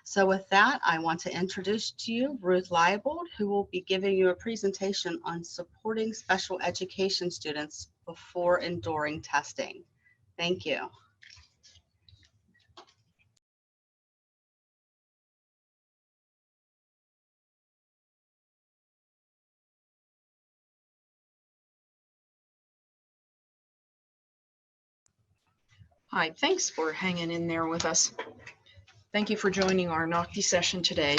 So with that, I want to introduce to you Ruth Leibold, who will be giving you a presentation on supporting special education students before and during testing. Thank you. Hi, thanks for hanging in there with us. Thank you for joining our NOCTI session today.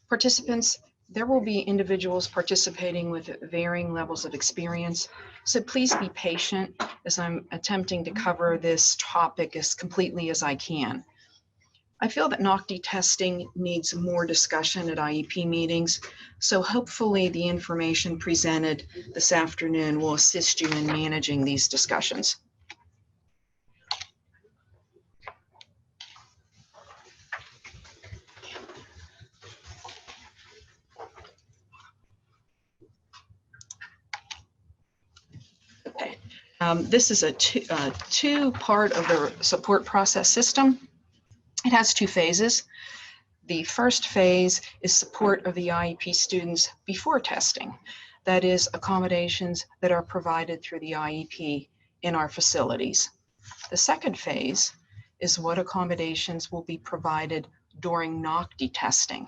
Participants, there will be individuals participating with varying levels of experience, so please be patient as I'm attempting to cover this topic as completely as I can. I feel that NOCTI testing needs more discussion at IEP meetings, so hopefully the information presented this afternoon will assist you in managing these discussions. Okay. This is a two-part of the support process system. It has two phases. The first phase is support of the IEP students before testing. That is, accommodations that are provided through the IEP in our facilities. The second phase is what accommodations will be provided during NOCTI testing.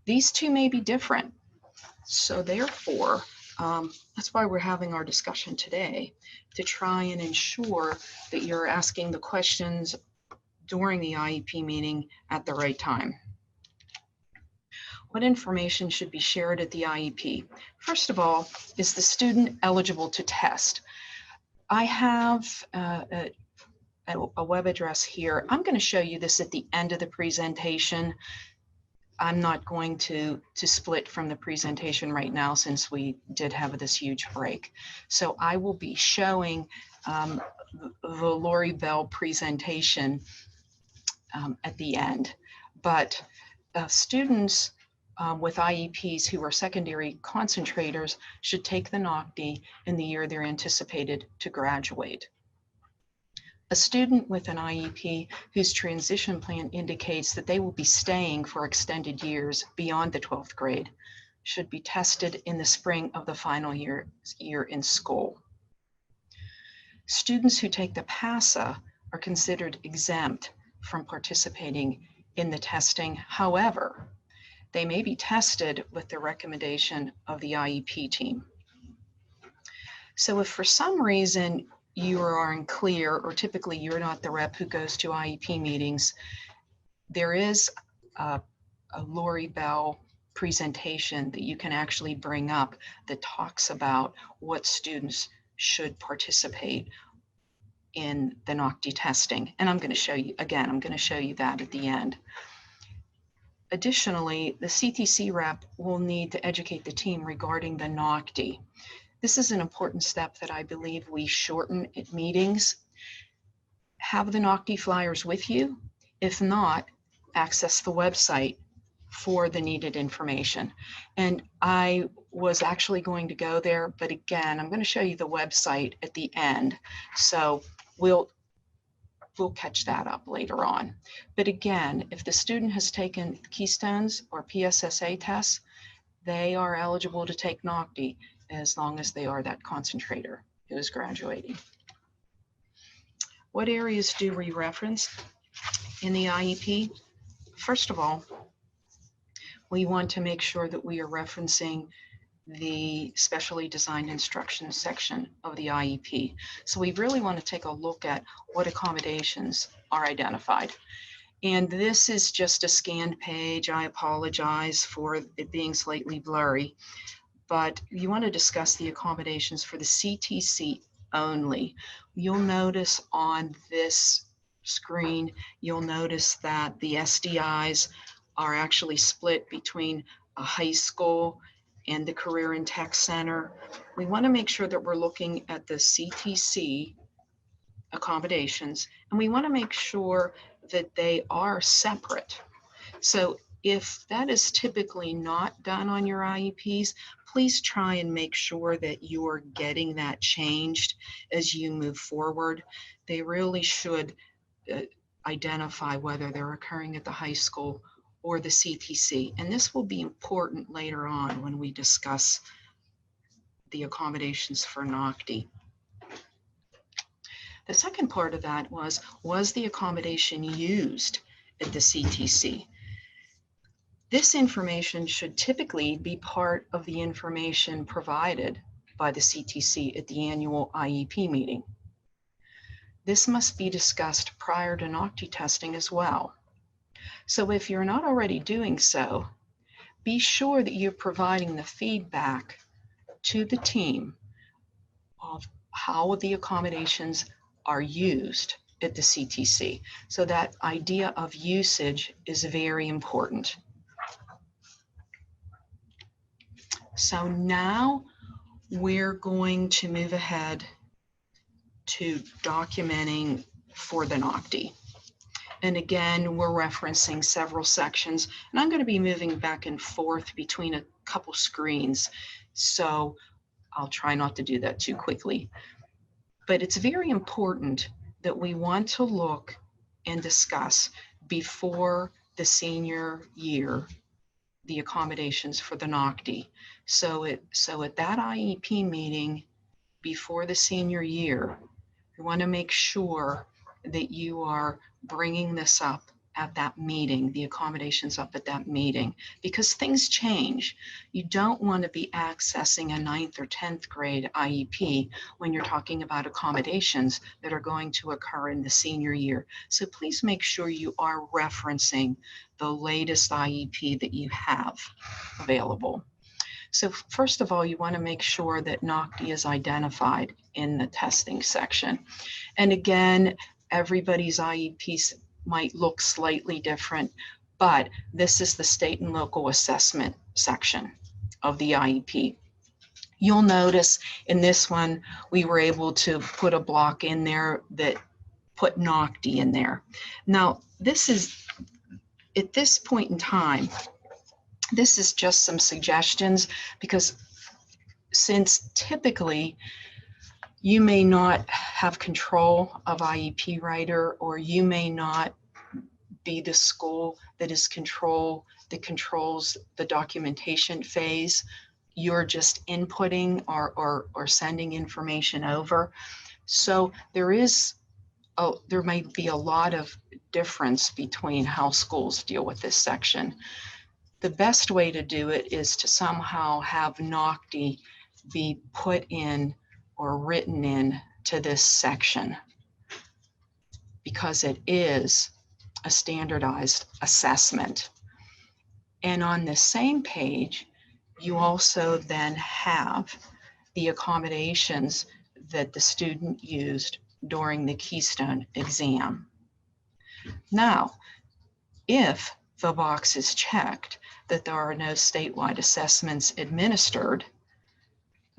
These two may be different. So therefore, that's why we're having our discussion today, to try and ensure that you're asking the questions during the IEP meeting at the right time. What information should be shared at the IEP? First of all, is the student eligible to test? I have a web address here. I'm going to show you this at the end of the presentation. I'm not going to split from the presentation right now since we did have this huge break. So I will be showing the Lori Bell presentation at the end. But students with IEPs who are secondary concentrators should take the NOCTI in the year they're anticipated to graduate. A student with an IEP whose transition plan indicates that they will be staying for extended years beyond the 12th grade should be tested in the spring of the final year in school. Students who take the PASA are considered exempt from participating in the testing. However, they may be tested with the recommendation of the IEP team. So if for some reason you are unclear, or typically you're not the rep who goes to IEP meetings, there is a Lori Bell presentation that you can actually bring up that talks about what students should participate in the NOCTI testing. And I'm going to show you, again, I'm going to show you that at the end. Additionally, the CTC rep will need to educate the team regarding the NOCTI. This is an important step that I believe we shorten at meetings. Have the NOCTI flyers with you. If not, access the website for the needed information. And I was actually going to go there, but again, I'm going to show you the website at the end. So we'll catch that up later on. But again, if the student has taken Keystones or PSSA tests, they are eligible to take NOCTI as long as they are that concentrator who is graduating. What areas do we reference in the IEP? First of all, we want to make sure that we are referencing the specially designed instruction section of the IEP. So we really want to take a look at what accommodations are identified. And this is just a scanned page. I apologize for it being slightly blurry, but you want to discuss the accommodations for the CTC only. You'll notice on this screen, you'll notice that the SDIs are actually split between a high school and the Career and Tech Center. We want to make sure that we're looking at the CTC accommodations, and we want to make sure that they are separate. So if that is typically not done on your IEPs, please try and make sure that you're getting that changed as you move forward. They really should identify whether they're occurring at the high school or the CTC. And this will be important later on when we discuss the accommodations for NOCTI. The second part of that was the accommodation used at the CTC? This information should typically be part of the information provided by the CTC at the annual IEP meeting. This must be discussed prior to NOCTI testing as well. So if you're not already doing so, be sure that you're providing the feedback to the team of how the accommodations are used at the CTC. So that idea of usage is very important. So now we're going to move ahead to documenting for the NOCTI. And again, we're referencing several sections, and I'm going to be moving back and forth between a couple screens. So I'll try not to do that too quickly. But it's very important that we want to look and discuss before the senior year the accommodations for the NOCTI. So at that IEP meeting before the senior year, we want to make sure that you are bringing this up at that meeting, the accommodations up at that meeting, because things change. You don't want to be accessing a 9th or 10th grade IEP when you're talking about accommodations that are going to occur in the senior year. So please make sure you are referencing the latest IEP that you have available. So first of all, you want to make sure that NOCTI is identified in the testing section. And again, everybody's IEPs might look slightly different, but this is the state and local assessment section of the IEP. You'll notice in this one, we were able to put a block in there that put NOCTI in there. Now, this is, at this point in time, this is just some suggestions, because since typically you may not have control of IEP writer, or you may not be the school that controls the documentation phase. You're just inputting or sending information over. So there may be a lot of difference between how schools deal with this section. The best way to do it is to somehow have NOCTI be put in or written in to this section, because it is a standardized assessment. And on the same page, you also then have the accommodations that the student used during the Keystone exam. Now, if the box is checked that there are no statewide assessments administered,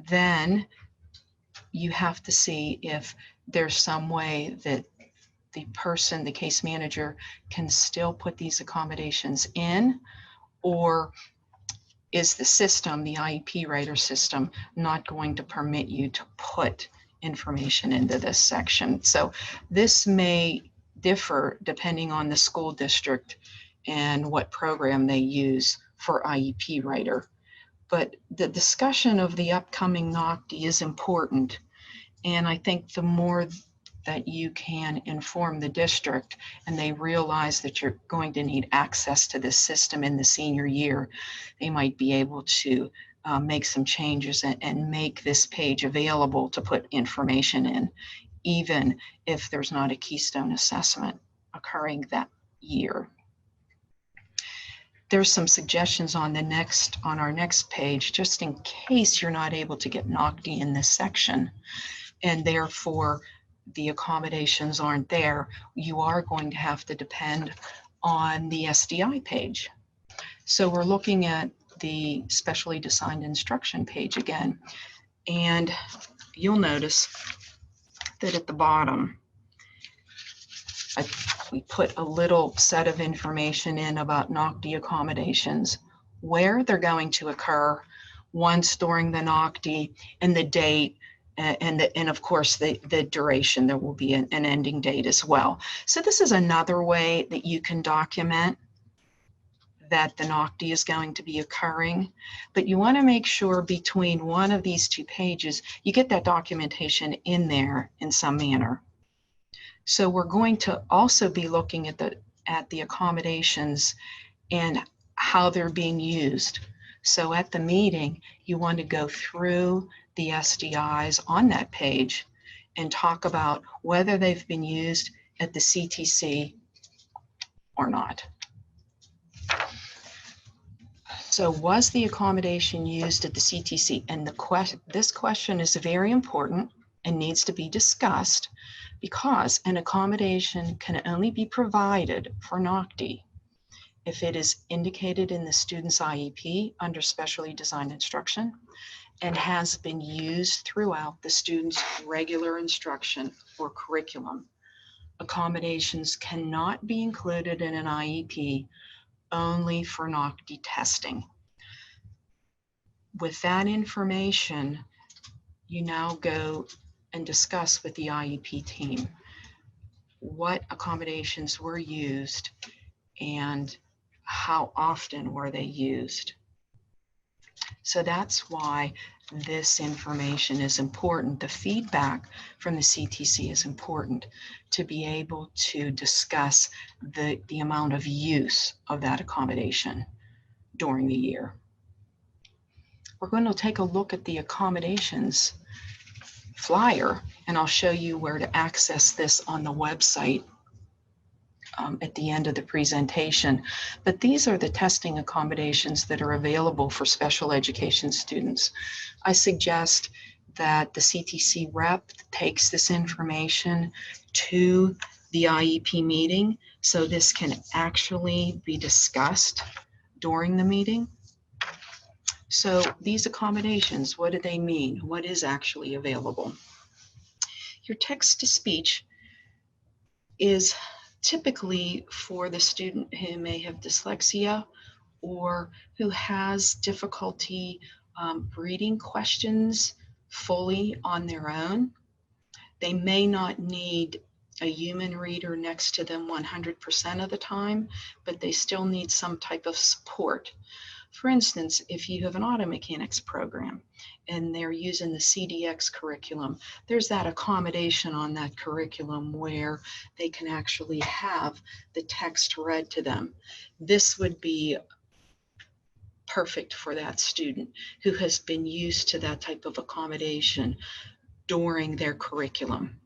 then you have to see if there's some way that the person, the case manager, can still put these accommodations in, or is the system, the IEP writer system, not going to permit you to put information into this section? So this may differ depending on the school district and what program they use for IEP writer. But the discussion of the upcoming NOCTI is important. And I think the more that you can inform the district and they realize that you're going to need access to this system in the senior year, they might be able to make some changes and make this page available to put information in, even if there's not a Keystone assessment occurring that year. There's some suggestions on our next page, just in case you're not able to get NOCTI in this section, and therefore the accommodations aren't there. You are going to have to depend on the SDI page. So we're looking at the specially designed instruction page again, and you'll notice that at the bottom, we put a little set of information in about NOCTI accommodations, where they're going to occur once during the NOCTI, and the date, and of course the duration. There will be an ending date as well. So this is another way that you can document that the NOCTI is going to be occurring, but you want to make sure between one of these two pages, you get that documentation in there in some manner. So we're going to also be looking at the accommodations and how they're being used. So at the meeting, you want to go through the SDIs on that page and talk about whether they've been used at the CTC or not. So was the accommodation used at the CTC? And this question is very important and needs to be discussed, because an accommodation can only be provided for NOCTI if it is indicated in the student's IEP under specially designed instruction and has been used throughout the student's regular instruction or curriculum. Accommodations cannot be included in an IEP only for NOCTI testing. With that information, you now go and discuss with the IEP team what accommodations were used and how often were they used. So that's why this information is important. The feedback from the CTC is important to be able to discuss the amount of use of that accommodation during the year. We're going to take a look at the accommodations flyer, and I'll show you where to access this on the website at the end of the presentation. But these are the testing accommodations that are available for special education students. I suggest that the CTC rep takes this information to the IEP meeting so this can actually be discussed during the meeting. So these accommodations, what do they mean? What is actually available? Your text-to-speech is typically for the student who may have dyslexia or who has difficulty reading questions fully on their own. They may not need a human reader next to them 100% of the time, but they still need some type of support. For instance, if you have an auto mechanics program and they're using the CDX curriculum, there's that accommodation on that curriculum where they can actually have the text read to them. This would be perfect for that student who has been used to that type of accommodation during their curriculum.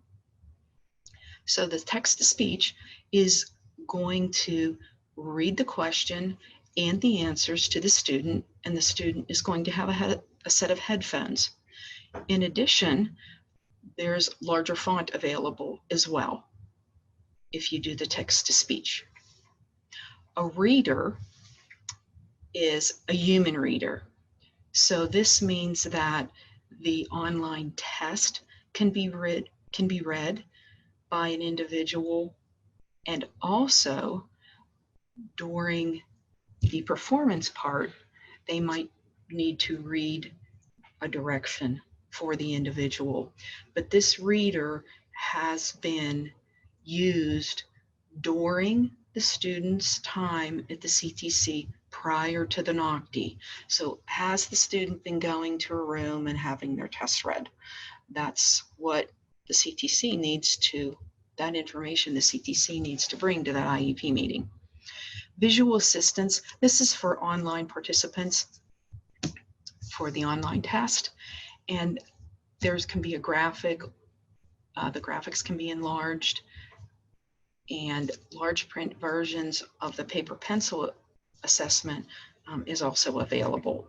So the text-to-speech is going to read the question and the answers to the student, and the student is going to have a set of headphones. In addition, there's larger font available as well if you do the text-to-speech. A reader is a human reader. So this means that the online test can be read by an individual, and also during the performance part, they might need to read a direction for the individual. But this reader has been used during the student's time at the CTC prior to the NOCTI. So has the student been going to a room and having their tests read? That's what the CTC needs to, that information the CTC needs to bring to that IEP meeting. Visual assistance, this is for online participants for the online test. And there can be a graphic, the graphics can be enlarged, and large print versions of the paper pencil assessment is also available.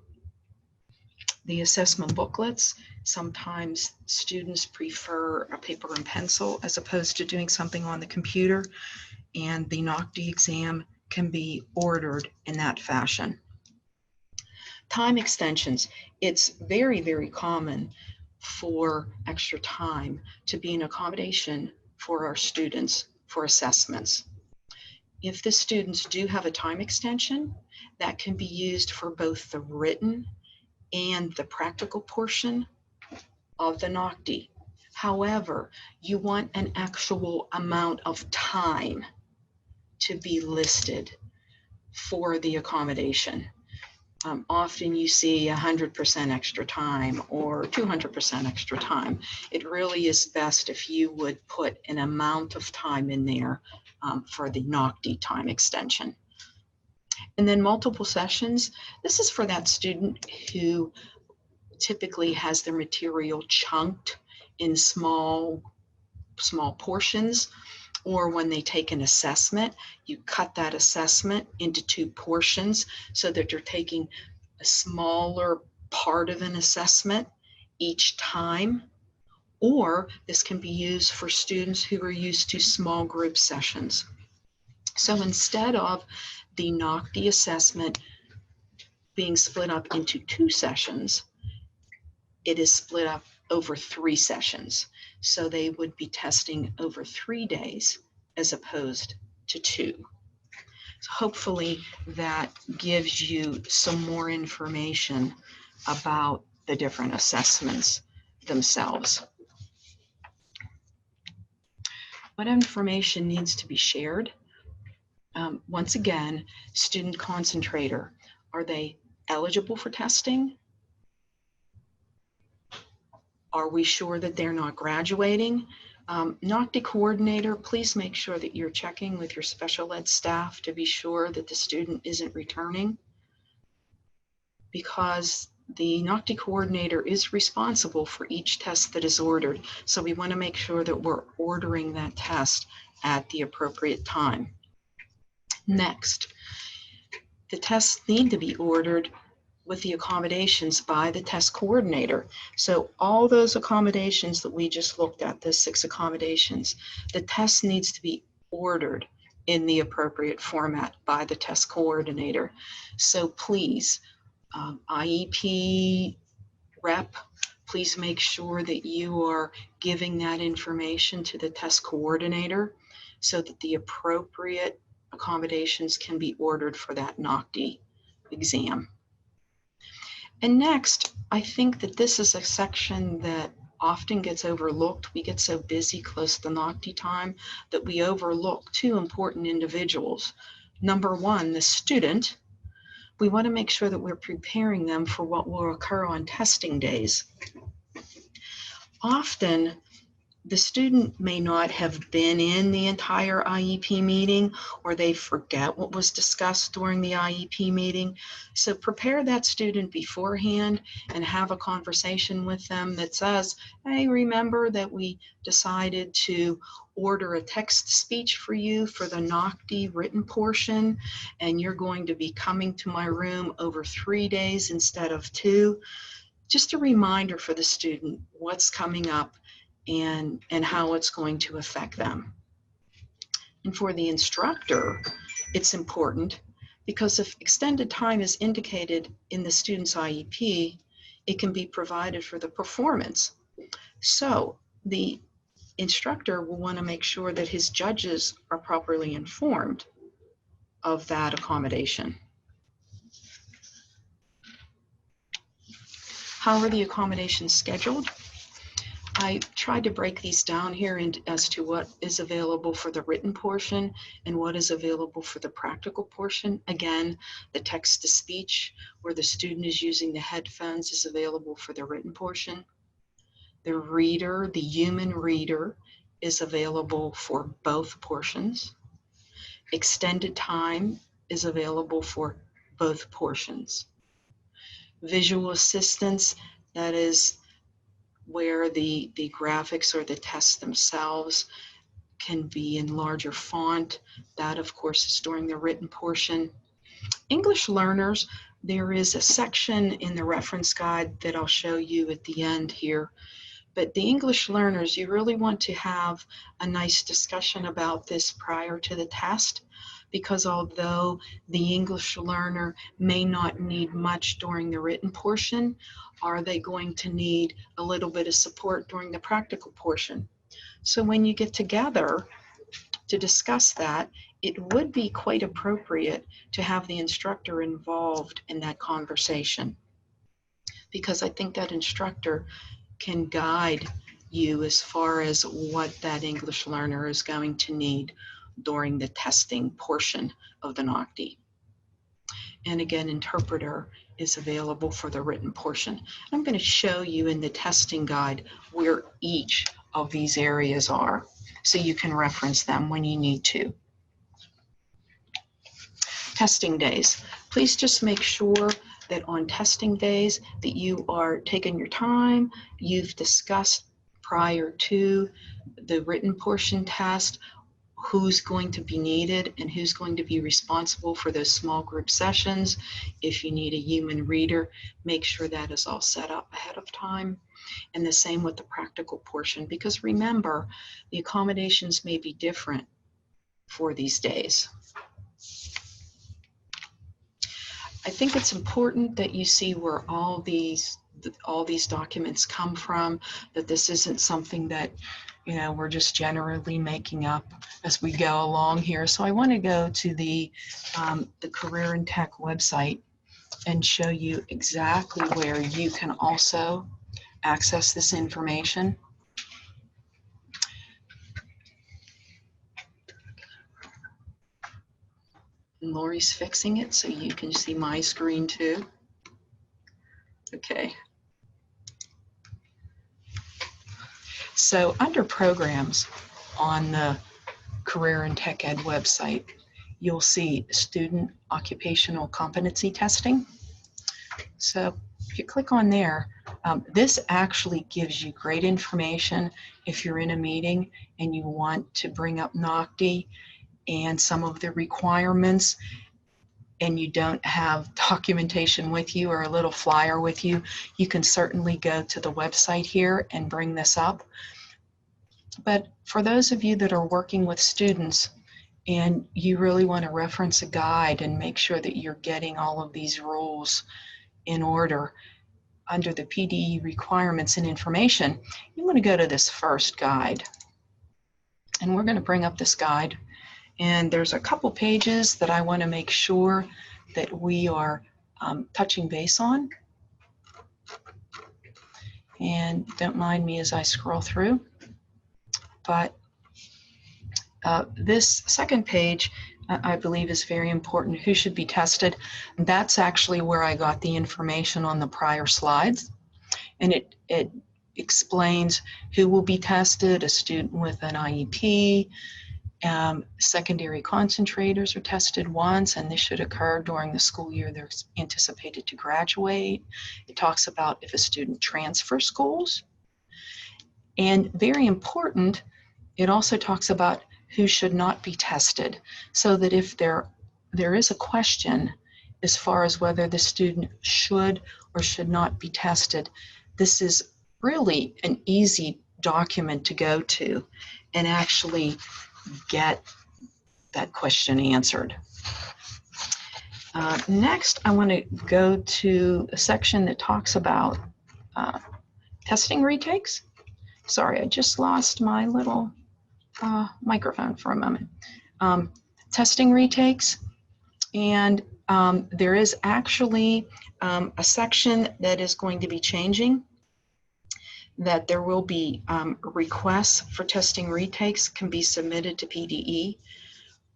The assessment booklets, sometimes students prefer a paper and pencil as opposed to doing something on the computer, and the NOCTI exam can be ordered in that fashion. Time extensions, it's very, very common for extra time to be an accommodation for our students for assessments. If the students do have a time extension, that can be used for both the written and the practical portion of the NOCTI. However, you want an actual amount of time to be listed for the accommodation. Often you see 100% extra time or 200% extra time. It really is best if you would put an amount of time in there for the NOCTI time extension. And then multiple sessions. This is for that student who typically has their material chunked in small portions, or when they take an assessment, you cut that assessment into 2 portions so that you're taking a smaller part of an assessment each time. Or this can be used for students who are used to small group sessions. So instead of the NOCTI assessment being split up into 2 sessions, it is split up over 3 sessions. So they would be testing over 3 days as opposed to 2. So hopefully that gives you some more information about the different assessments themselves. What information needs to be shared? Once again, student concentrator. Are they eligible for testing? Are we sure that they're not graduating? NOCTI coordinator, please make sure that you're checking with your special ed staff to be sure that the student isn't returning, because the NOCTI coordinator is responsible for each test that is ordered. So we want to make sure that we're ordering that test at the appropriate time. Next, the tests need to be ordered with the accommodations by the test coordinator. So all those accommodations that we just looked at, the 6 accommodations, the test needs to be ordered in the appropriate format by the test coordinator. So please, IEP rep, please make sure that you are giving that information to the test coordinator so that the appropriate accommodations can be ordered for that NOCTI exam. And next, I think that this is a section that often gets overlooked. We get so busy close to the NOCTI time that we overlook 2 important individuals. Number 1, the student. We want to make sure that we're preparing them for what will occur on testing days. Often, the student may not have been in the entire IEP meeting, or they forget what was discussed during the IEP meeting. So prepare that student beforehand and have a conversation with them that says, hey, remember that we decided to order a text speech for you for the NOCTI written portion, and you're going to be coming to my room over 3 days instead of 2. Just a reminder for the student what's coming up and how it's going to affect them. And for the instructor, it's important because if extended time is indicated in the student's IEP, it can be provided for the performance. So the instructor will want to make sure that his judges are properly informed of that accommodation. How are the accommodations scheduled? I tried to break these down here as to what is available for the written portion and what is available for the practical portion. Again, the text-to-speech, where the student is using the headphones, is available for the written portion. The reader, the human reader, is available for both portions. Extended time is available for both portions. Visual assistance, that is where the graphics or the tests themselves can be in larger font. That, of course, is during the written portion. English learners, there is a section in the reference guide that I'll show you at the end here. But the English learners, you really want to have a nice discussion about this prior to the test, because although the English learner may not need much during the written portion, are they going to need a little bit of support during the practical portion? So when you get together to discuss that, it would be quite appropriate to have the instructor involved in that conversation, because I think that instructor can guide you as far as what that English learner is going to need during the testing portion of the NOCTI. And again, interpreter is available for the written portion. I'm going to show you in the testing guide where each of these areas are, so you can reference them when you need to. Testing days. Please just make sure that on testing days that you are taking your time, you've discussed prior to the written portion test who's going to be needed and who's going to be responsible for those small group sessions. If you need a human reader, make sure that is all set up ahead of time. And the same with the practical portion, because remember, the accommodations may be different for these days. I think it's important that you see where all these documents come from, that this isn't something that, you know, we're just generally making up as we go along here. So I want to go to the Career and Tech website and show you exactly where you can also access this information. And Lori's fixing it so you can see my screen too. Okay. So under programs on the Career and Tech Ed website, you'll see student occupational competency testing. So if you click on there, this actually gives you great information if you're in a meeting and you want to bring up NOCTI and some of the requirements, and you don't have documentation with you or a little flyer with you, you can certainly go to the website here and bring this up. But for those of you that are working with students and you really want to reference a guide and make sure that you're getting all of these rules in order under the PDE requirements and information, you want to go to this first guide. And we're going to bring up this guide. And there's a couple pages that I want to make sure that we are touching base on. And don't mind me as I scroll through. But this second page, I believe, is very important. Who should be tested? That's actually where I got the information on the prior slides. And it explains who will be tested: a student with an IEP. Secondary concentrators are tested once, and this should occur during the school year they're anticipated to graduate. It talks about if a student transfers schools. And very important, it also talks about who should not be tested, so that if there is a question as far as whether the student should or should not be tested, this is really an easy document to go to and actually get that question answered. Next, I want to go to a section that talks about testing retakes. Sorry, I just lost my little microphone for a moment. Testing retakes, and there is actually a section that is going to be changing, that there will be requests for testing retakes can be submitted to PDE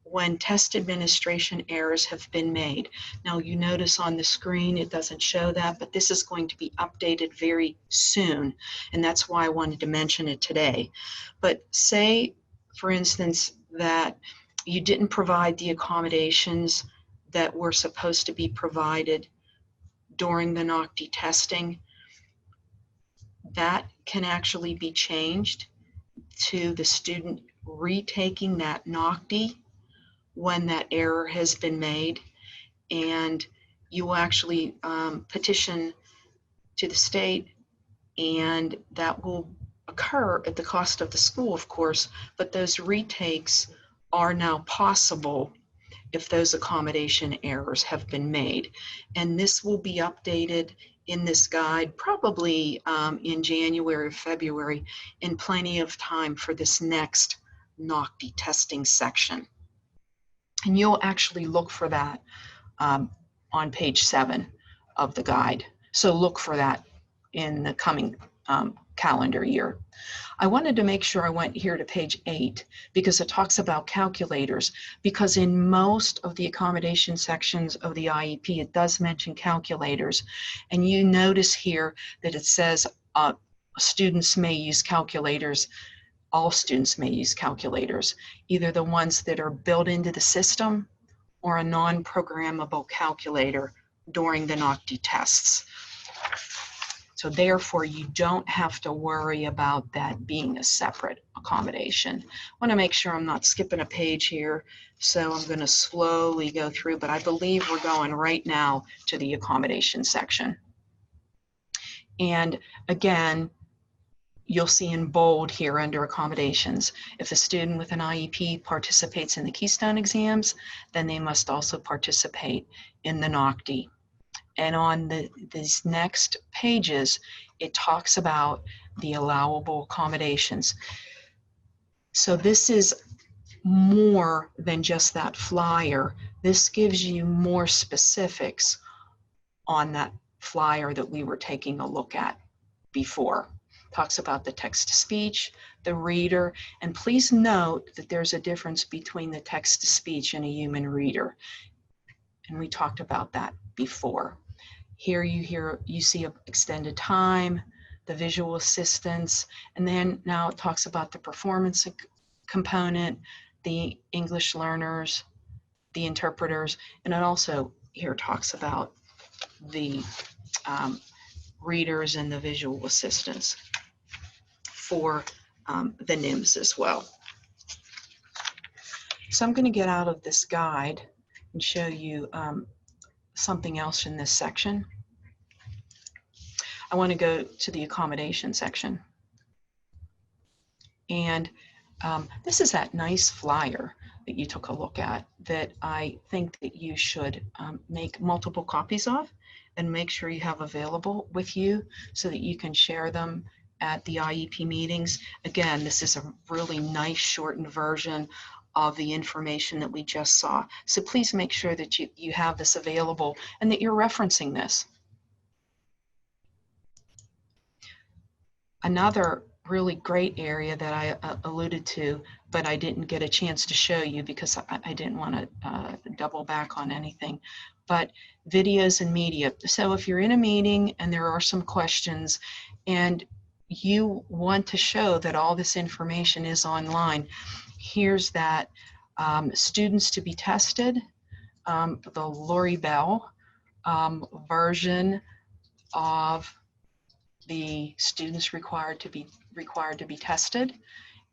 when test administration errors have been made. Now you notice on the screen it doesn't show that, but this is going to be updated very soon, and that's why I wanted to mention it today. But say, for instance, that you didn't provide the accommodations that were supposed to be provided during the NOCTI testing. That can actually be changed to the student retaking that NOCTI when that error has been made, and you will actually petition to the state, and that will occur at the cost of the school, of course, but those retakes are now possible if those accommodation errors have been made. And this will be updated in this guide probably in January or February, in plenty of time for this next NOCTI testing section. And you'll actually look for that on page 7 of the guide. So look for that in the coming calendar year. I wanted to make sure I went here to page 8 because it talks about calculators, because in most of the accommodation sections of the IEP, it does mention calculators. And you notice here that it says students may use calculators. All students may use calculators, either the ones that are built into the system or a non-programmable calculator during the NOCTI tests. So therefore, you don't have to worry about that being a separate accommodation. I want to make sure I'm not skipping a page here, so I'm going to slowly go through, but I believe we're going right now to the accommodation section. And again, you'll see in bold here under accommodations, if a student with an IEP participates in the Keystone exams, then they must also participate in the NOCTI. And on these next pages, it talks about the allowable accommodations. So this is more than just that flyer. This gives you more specifics on that flyer that we were taking a look at before. Talks about the text-to-speech, the reader, and please note that there's a difference between the text-to-speech and a human reader. And we talked about that before. Here you see extended time, the visual assistance, and then now it talks about the performance component, the English learners, the interpreters, and it also here talks about the readers and the visual assistants for the NIMS as well. So I'm going to get out of this guide and show you something else in this section. I want to go to the accommodation section. And this is that nice flyer that you took a look at that I think that you should make multiple copies of and make sure you have available with you so that you can share them at the IEP meetings. Again, this is a really nice shortened version of the information that we just saw. So please make sure that you have this available and that you're referencing this. Another really great area that I alluded to, but I didn't get a chance to show you because I didn't want to double back on anything, but videos and media. So if you're in a meeting and there are some questions and you want to show that all this information is online, here's that students to be tested, the Lori Bell version of the students required to be tested,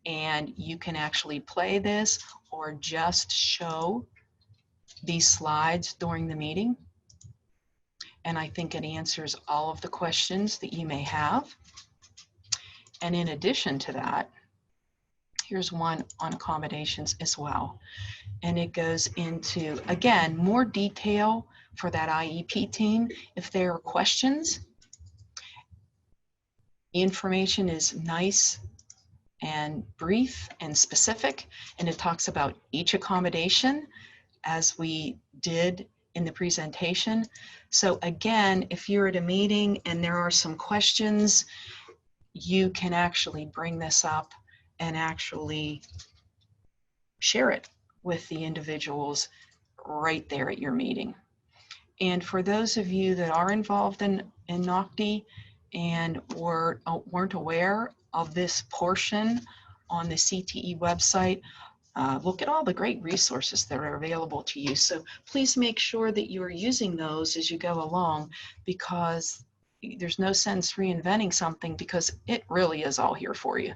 and you can actually play this or just show these slides during the meeting, and I think it answers all of the questions that you may have. And in addition to that, here's one on accommodations as well, and it goes into, again, more detail for that IEP team. If there are questions, the information is nice and brief and specific, and it talks about each accommodation as we did in the presentation. So again, if you're at a meeting and there are some questions, you can actually bring this up and actually share it with the individuals right there at your meeting. And for those of you that are involved in NOCTI and weren't aware of this portion on the CTE website, look at all the great resources that are available to you. So please make sure that you are using those as you go along, because there's no sense reinventing something because it really is all here for you.